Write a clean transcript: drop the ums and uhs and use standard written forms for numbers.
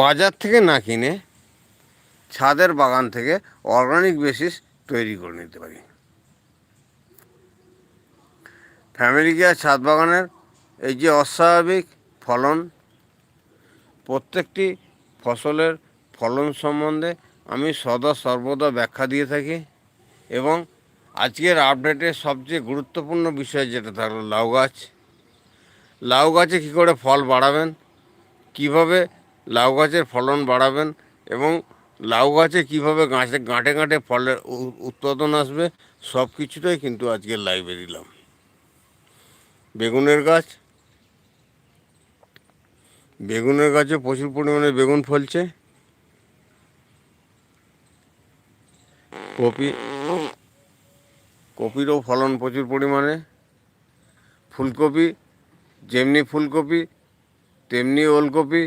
বাজার থেকে না কিনে ছাদের বাগান থেকে অর্গানিক বেসিস তৈরি করে নিতে পারি। ফ্যামিলি কেয়ার ছাদ বাগানের এই যে অস্বাভাবিক ফলন, প্রত্যেকটি ফসলের ফলন সম্বন্ধে আমি সদা সর্বদা ব্যাখ্যা দিয়ে থাকি। এবং আজকের আপডেটের সবচেয়ে গুরুত্বপূর্ণ বিষয় যেটা থাকলো লাউ গাছ। লাউ গাছে কী করে ফল বাড়াবেন, কিভাবে লাউ গাছের ফলন বাড়াবেন এবং লাউ গাছে কীভাবে গাঁটে গাঁটে ফলের উৎপাদন আসবে, সব কিছুটাই কিন্তু আজকের লাইভে দিলাম। বেগুনের গাছে প্রচুর পরিমাণে বেগুন ফলছে। কপিরও ফলন প্রচুর পরিমাণে। ফুলকপি যেমনি ফুলকপি তেমনি ওলকপি